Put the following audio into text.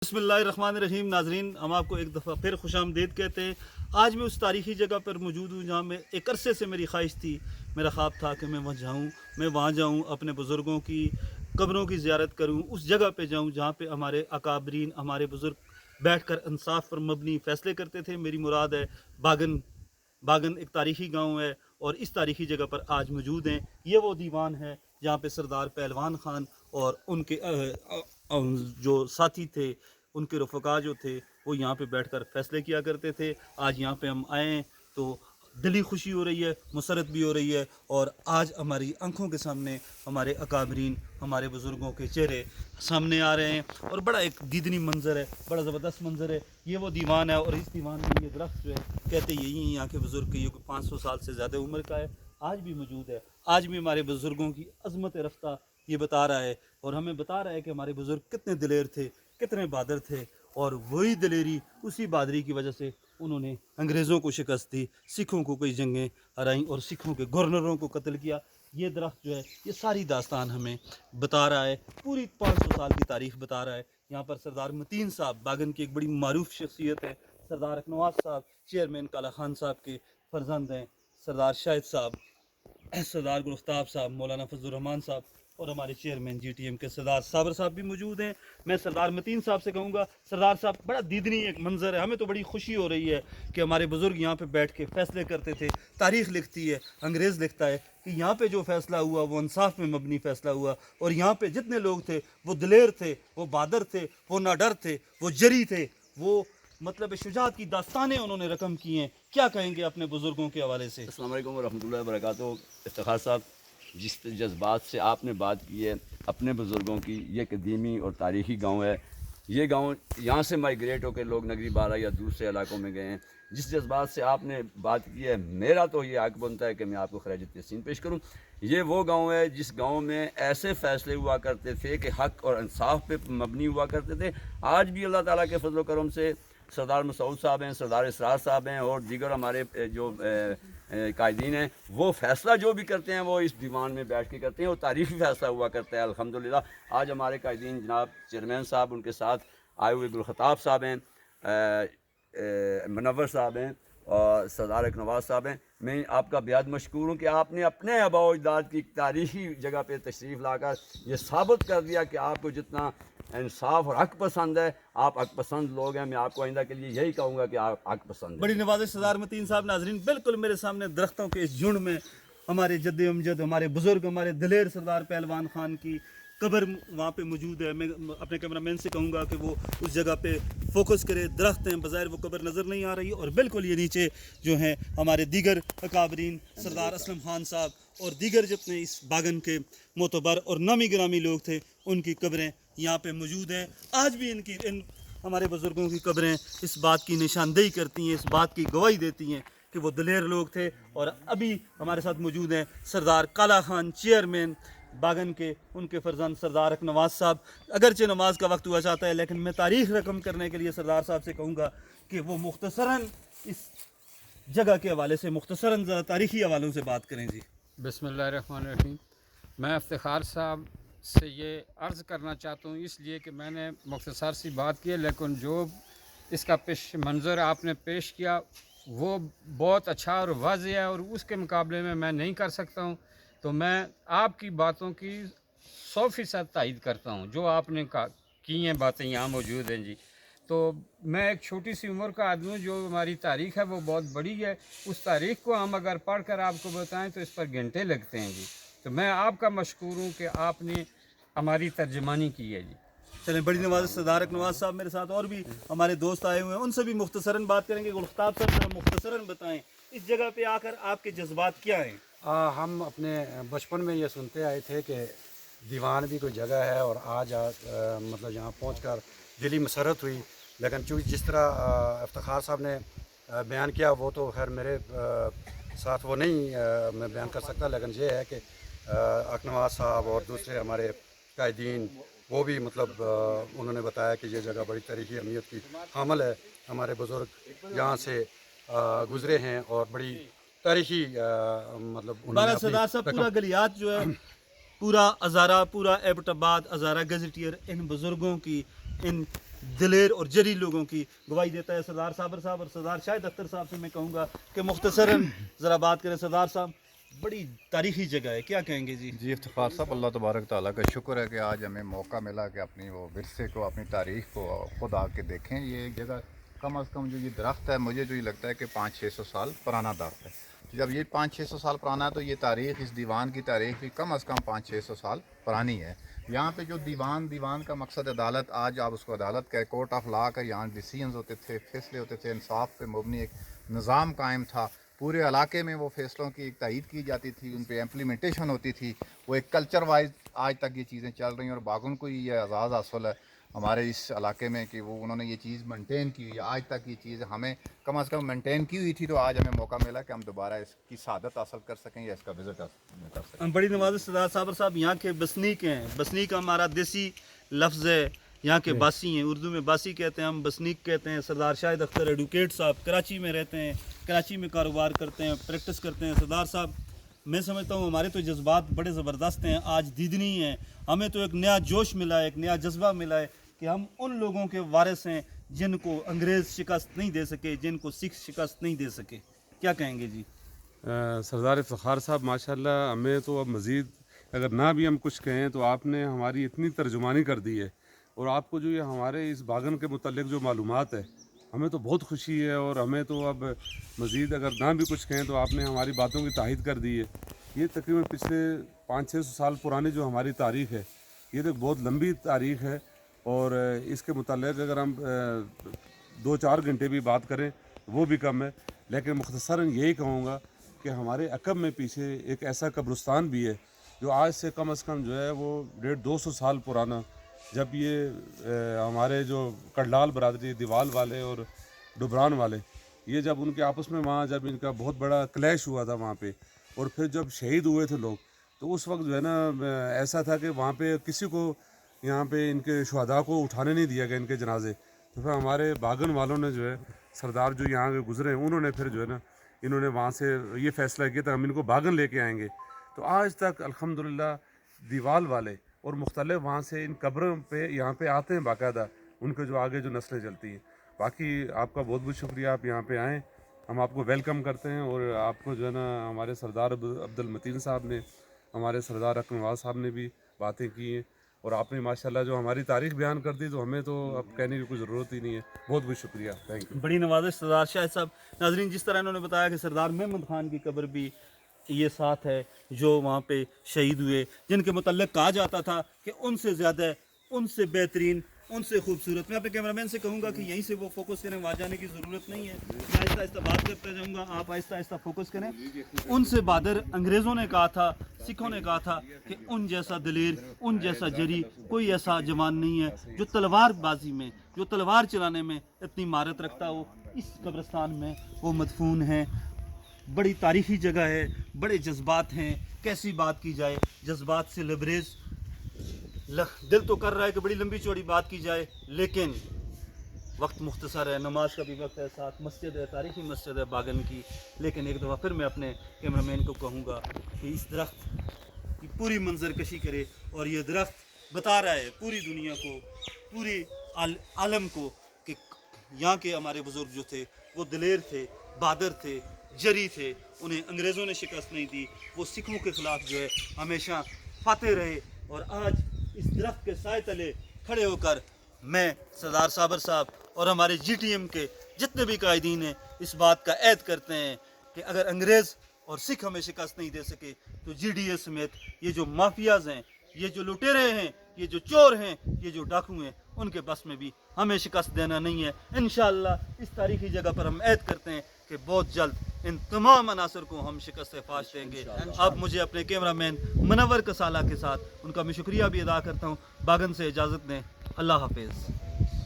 बिस्मिल्लाहिर्रहमानिर्रहीम। नाजरीन, हम आपको एक दफ़ा फिर खुश आमदीद कहते हैं। आज मैं उस तारीख़ी जगह पर मौजूद हूँ जहाँ मैं एक अरसे से मेरी ख्वाहिश थी, मेरा ख्वाब था कि मैं वहाँ जाऊँ, अपने बुज़ुर्गों की कब्रों की ज़ियारत करूँ, उस जगह पे जाऊँ जहाँ पे हमारे अकाबरीन, हमारे बुज़ुर्ग बैठ कर इंसाफ पर मबनी फ़ैसले करते थे। मेरी मुराद है बागन। बागन एक तारीख़ी गाँव है और इस तारीख़ी जगह पर आज मौजूद हैं। ये वो दीवान है जहाँ पे सरदार पहलवान ख़ान और उनके जो साथी थे, उनके रफ़क़ा जो थे, वो यहाँ पे बैठकर फ़ैसले किया करते थे। आज यहाँ पे हम आए हैं तो दिली खुशी हो रही है, मसरत भी हो रही है। और आज हमारी आंखों के सामने हमारे अकाबरीन, हमारे बुज़ुर्गों के चेहरे सामने आ रहे हैं और बड़ा एक दीदनी मंज़र है, बड़ा ज़बरदस्त मंज़र है। ये वो दीवान है और इस दीवान में ये दरख्त जो है, कहते यही हैं यहाँ के बुज़ुर्ग के, ये 500 साल से ज़्यादा उम्र का है, आज भी मौजूद है। आज भी हमारे बुज़ुर्गों की अज़मत रफ्ता ये बता रहा है और हमें बता रहा है कि हमारे बुज़ुर्ग कितने दिलेर थे, कितने बहादुर थे। और वही दिलेरी, उसी बहादुरी की वजह से उन्होंने अंग्रेज़ों को शिकस्त दी, सिखों को कई जंगें हराईं और सिखों के गवर्नरों को कत्ल किया। ये दरख्त जो है, ये सारी दास्तान हमें बता रहा है, पूरी 500 साल की तारीख़ बता रहा है। यहाँ पर सरदार मतीन साहब, बागन की एक बड़ी मारूफ शख्सियत है, सरदार अकनवास साहब चेयरमैन काला खान साहब के फर्जंद हैं, सरदार शाहिद साहब, सरदार गुलफ्ताब साहब, मौलाना फजल रहमान साहब और हमारे चेयरमैन GTM के सरदार साबर साहब भी मौजूद हैं। मैं सरदार मतीन साहब से कहूँगा, सरदार साहब, बड़ा दीदनी एक मंज़र है, हमें तो बड़ी खुशी हो रही है कि हमारे बुज़ुर्ग यहाँ पे बैठ के फ़ैसले करते थे। तारीख़ लिखती है, अंग्रेज़ लिखता है कि यहाँ पे जो फ़ैसला हुआ वो इंसाफ में मबनी फ़ैसला हुआ और यहाँ पे जितने लोग थे वो दिलेर थे, वो बहादुर थे, वो नाडर थे, वो जरी थे, वो मतलब शुजात की दास्तानें उन्होंने रकम की हैं। क्या कहेंगे अपने बुज़ुर्गों के हवाले से? अस्सलाम वालेकुम वरहमतुल्लाहि वबरकातुहू। इफ्तिखार साहब, जिस जज्बात से आपने बात की है अपने बुज़ुर्गों की, ये कदीमी और तारीख़ी गांव है। ये गांव यहाँ से माइग्रेट होकर लोग नगरी बारा या दूसरे इलाकों में गए हैं। जिस जज्बात से आपने बात की है, मेरा तो ये हक़ बनता है कि मैं आपको खराज तहसीन पेश करूँ। ये वो गांव है जिस गांव में ऐसे फ़ैसले हुआ करते थे कि हक़ और इंसाफ पे मबनी हुआ करते थे। आज भी अल्लाह ताला के फजल करम से सरदार मसूद साहब हैं, सरदार इसरार साहब हैं और दीगर हमारे जो कायदीन हैं, वो फ़ैसला जो भी करते हैं वो इस दीवान में बैठ के करते हैं और तारीख़ी फ़ैसला हुआ करता है। अल्हम्दुलिल्लाह आज हमारे कायदीन जनाब चेयरमैन साहब, उनके साथ आए हुए गुलखताब साहब हैं, मुनव्वर साहब हैं और सरदार अकनवास साहब हैं। मैं आपका बेहद मशकूर हूँ कि आपने अपने आबा व अजदाद की तारीख़ी जगह पे तशरीफ़ लाकर ये साबित कर दिया कि आपको जितना इंसाफ और हक़ पसंद है, आप हक़ पसंद लोग हैं। मैं आपको आइंदा के लिए यही कहूँगा कि आप हक़ पसंद हैं। बड़ी नवाज़िश सरदार मतीन साहब। नाजरीन, बिल्कुल मेरे सामने दरख्तों के इस झुंड में हमारे जद्द अमजद, हमारे बुज़ुर्ग, हमारे दिलेर सरदार पहलवान खान की कब्र वहाँ पे मौजूद है। मैं अपने कैमरामैन से कहूँगा कि वो उस जगह पे फोकस करे। दरख्त हैं, बज़ाहिर वो कब्र नज़र नहीं आ रही और बिल्कुल ये नीचे जो हैं हमारे दीगर अकाबरीन, सरदार असलम खान साहब और दीगर जितने इस बागन के मोतबर और नामी गिरामी लोग थे, उनकी कब्रें यहाँ पे मौजूद हैं। आज भी इन हमारे बुज़ुर्गों की कब्रें इस बात की निशानदेही करती हैं, इस बात की गवाही देती हैं कि वो दिलेर लोग थे। और अभी हमारे साथ मौजूद हैं सरदार काला खान चेयरमैन बागन के, उनके फर्जंद सरदार अकनवास साहब। अगरचे नमाज का वक्त हुआ चाहता है, लेकिन मैं तारीख़ रकम करने के लिए सरदार साहब से कहूँगा कि वो मुख्तसरन इस जगह के हवाले से मुख्तसरन ज़रा तारीख़ी हवालों से बात करें। जी बिस्मिल्लाहिर्रहमानिर्रहीम। मैं इफ्तिखार साहब से ये अर्ज़ करना चाहता हूँ, इसलिए कि मैंने मुख्तसर सी बात की है, लेकिन जो इसका पेश मंज़र आपने पेश किया वो बहुत अच्छा और वाज़ेह है और उसके मुकाबले में मैं नहीं कर सकता हूँ। तो मैं आपकी बातों की 100% तायद करता हूँ जो आपने की हैं बातें यहाँ मौजूद हैं जी। तो मैं एक छोटी सी उम्र का आदमी हूँ, जो हमारी तारीख़ है वो बहुत बड़ी है। उस तारीख़ को हम अगर पढ़ कर आपको बताएं तो इस पर घंटे लगते हैं जी। तो मैं आपका मशकूर हूँ कि आपने हमारी तर्जमानी की है जी। चलें, बड़ी नवाज़ सरदार अकनवास साहब मेरे साथ और भी हमारे दोस्त आए हुए हैं, उनसे भी मुख्तसरन बात करेंगे। गुलफ्ताब साहब, जरा मुख्तसरन बताएं इस जगह पे आकर आपके जज्बात क्या हैं? हम अपने बचपन में ये सुनते आए थे कि दीवान भी कोई जगह है और आज मतलब यहाँ पहुँचकर दिली मसरत हुई। लेकिन चूँकि जिस तरह इफ्तिखार साहब ने बयान किया वो तो खैर मेरे साथ वो नहीं मैं बयान कर सकता, लेकिन ये है कि अकनवास साहब और दूसरे हमारे कायदीन वो भी मतलब उन्होंने बताया कि ये जगह बड़ी तारीख़ी अहमियत की हामिल है। हमारे बुज़ुर्ग यहाँ से गुज़रे हैं और बड़ी तारीख़ी मतलब सरदार साहब, पूरा गलियात जो है, पूरा अज़ारा, पूरा एबटाबाद, अज़ारा गज़टियर इन बुज़ुर्गों की, इन دلیر اور جری لوگوں کی گواہی دیتا ہے۔ سردار صابر صاحب اور سردار شاہد اختر صاحب سے میں کہوں گا کہ مختصراً ذرا بات کریں۔ سردار صاحب، بڑی تاریخی جگہ ہے، کیا کہیں گے جی؟ جی افتخار صاحب، اللہ تبارک تعالیٰ کا شکر ہے کہ آج ہمیں موقع ملا کہ اپنی وہ ورثے کو، اپنی تاریخ کو خود آ کے دیکھیں۔ یہ ایک جگہ کم از کم جو یہ درخت ہے، مجھے جو یہ لگتا ہے کہ 500-600 سال پرانا درخت ہے۔ جب یہ 500-600 سال پرانا ہے تو یہ تاریخ، اس دیوان کی تاریخ بھی کم از کم 500-600 سال پرانی ہے۔ یہاں پہ جو دیوان کا مقصد عدالت، آج آپ اس کو عدالت کا کورٹ آف لا کا، یہاں ڈیسیژنز ہوتے تھے، فیصلے ہوتے تھے، انصاف پہ مبنی ایک نظام قائم تھا۔ پورے علاقے میں وہ فیصلوں کی ایک تائید کی جاتی تھی، ان پہ امپلیمنٹیشن ہوتی تھی۔ وہ ایک کلچر وائز آج تک یہ چیزیں چل رہی ہیں، اور باغن کو یہ اعزاز حاصل ہے ہمارے اس علاقے میں کہ وہ انہوں نے یہ چیز مینٹین کی ہوئی ہے۔ آج تک یہ چیز ہمیں کم از کم مینٹین کی ہوئی تھی، تو آج ہمیں موقع ملا کہ ہم دوبارہ اس کی سعادت حاصل کر سکیں یا اس کا وزٹ کر سکیں۔ بڑی نوازش سردار صابر صاحب یہاں کے بسنیک ہیں۔ بسنیک ہمارا دیسی لفظ ہے، یہاں کے باسی ہیں، اردو میں باسی کہتے ہیں، ہم بسنیک کہتے ہیں۔ سردار شاہد اختر ایڈوکیٹ صاحب کراچی میں رہتے ہیں، کراچی میں کاروبار کرتے ہیں، پریکٹس کرتے ہیں۔ سردار صاحب، میں سمجھتا ہوں ہمارے تو جذبات بڑے زبردست ہیں، آج دیدنی ہیں۔ ہمیں تو ایک نیا جوش ملا ہے، ایک نیا جذبہ ملا ہے کہ ہم ان لوگوں کے وارث ہیں جن کو انگریز شکست نہیں دے سکے، جن کو سکھ شکست نہیں دے سکے۔ کیا کہیں گے جی؟ سردار افتخار صاحب، ماشاءاللہ ہمیں تو اب مزید اگر نہ بھی ہم کچھ کہیں تو آپ نے ہماری اتنی ترجمانی کر دی ہے، اور آپ کو جو یہ ہمارے اس باغن کے متعلق جو معلومات ہے، ہمیں تو بہت خوشی ہے، اور ہمیں تو اب مزید اگر نہ بھی کچھ کہیں تو آپ نے ہماری باتوں کی تائید کر دی ہے۔ یہ تقریباً پچھلے 500-600 سال پرانی جو ہماری تاریخ ہے، یہ تو ایک بہت لمبی تاریخ ہے، اور اس کے متعلق اگر ہم 2-4 گھنٹے بھی بات کریں وہ بھی کم ہے، لیکن مختصراً یہی کہوں گا کہ ہمارے عقب میں پیچھے ایک ایسا قبرستان بھی ہے جو آج سے کم از کم جو ہے وہ 150-200 سال پرانا، جب یہ ہمارے جو کڈلال برادری، دیوال والے اور ڈبران والے، یہ جب ان کے آپس میں وہاں جب ان کا بہت بڑا کلیش ہوا تھا وہاں پہ، اور پھر جب شہید ہوئے تھے لوگ، تو اس وقت جو ہے نا ایسا تھا کہ وہاں پہ کسی کو، یہاں پہ ان کے شہداء کو اٹھانے نہیں دیا گیا ان کے جنازے۔ تو پھر ہمارے باغن والوں نے جو ہے، سردار جو یہاں کے گزرے ہیں، انہوں نے پھر جو ہے نا، انہوں نے وہاں سے یہ فیصلہ کیا تھا ہم ان کو باغن لے کے آئیں گے۔ تو آج تک الحمدللہ دیوال والے اور مختلف وہاں سے ان قبروں پہ یہاں پہ آتے ہیں باقاعدہ، ان کے جو آگے جو نسلیں چلتی ہیں۔ باقی آپ کا بہت بہت شکریہ، آپ یہاں پہ آئیں، ہم آپ کو ویلکم کرتے ہیں، اور آپ کو جو ہے نا ہمارے سردار عبد المتین صاحب نے، ہمارے سردار حق نواز صاحب نے بھی باتیں کی ہیں، اور آپ نے ماشاءاللہ جو ہماری تاریخ بیان کر دی، تو ہمیں تو اب کہنے کی کوئی ضرورت ہی نہیں ہے۔ بہت بہت شکریہ، تھینک یو۔ بڑی نوازش سردار شاہد صاحب۔ ناظرین، جس طرح انہوں نے بتایا کہ سردار محمد خان کی قبر بھی یہ ساتھ ہے جو وہاں پہ شہید ہوئے، جن کے متعلق کہا جاتا تھا کہ ان سے زیادہ، ان سے بہترین، ان سے خوبصورت۔ میں اپنے کیمرہ مین سے کہوں گا کہ یہیں سے وہ فوکس کریں، وہاں جانے کی ضرورت نہیں ہے، میں آہستہ آہستہ بات کرتا جاؤں گا، آپ آہستہ آہستہ فوکس کریں۔ ان سے بہادر انگریزوں نے کہا تھا، سکھوں نے کہا تھا کہ ان جیسا دلیر، ان جیسا جری کوئی ایسا جوان نہیں ہے جو تلوار بازی میں، جو تلوار چلانے میں اتنی مہارت رکھتا ہو۔ اس قبرستان میں وہ مدفون ہیں۔ بڑی تاریخی جگہ ہے، بڑے جذبات ہیں، کیسی بات کی جائے، جذبات سے لبریز، دل تو کر رہا ہے کہ بڑی لمبی چوڑی بات کی جائے، لیکن وقت مختصر ہے، نماز کا بھی وقت ہے، ساتھ مسجد ہے، تاریخی مسجد ہے باغن کی۔ لیکن ایک دفعہ پھر میں اپنے کیمرہ مین کو کہوں گا کہ اس درخت کی پوری منظر کشی کرے، اور یہ درخت بتا رہا ہے پوری دنیا کو، پوری عالم کو کہ یہاں کے ہمارے بزرگ جو تھے وہ دلیر تھے، بہادر تھے، جری تھے، انہیں انگریزوں نے شکست نہیں دی، وہ سکھوں کے خلاف جو ہے ہمیشہ فاتح رہے۔ اور آج اس درخت کے سائے تلے کھڑے ہو کر میں، سردار صابر صاحب اور ہمارے جی ٹی ایم کے جتنے بھی قائدین ہیں اس بات کا عہد کرتے ہیں کہ اگر انگریز اور سکھ ہمیں شکست نہیں دے سکے تو جی ڈی اے سمیت یہ جو مافیاز ہیں، یہ جو لٹیرے ہیں، یہ جو چور ہیں، یہ جو ڈاکو ہیں، ان کے بس میں بھی ہمیں شکست دینا نہیں ہے۔ انشاءاللہ اس تاریخی جگہ پر ہم عہد کرتے ہیں کہ بہت جلد ان تمام عناصر کو ہم شکست فاش دیں گے۔ اب مجھے اپنے کیمرہ مین منور کسالہ کے ساتھ ان کا میں شکریہ بھی ادا کرتا ہوں۔ باغن سے اجازت دیں، اللہ حافظ۔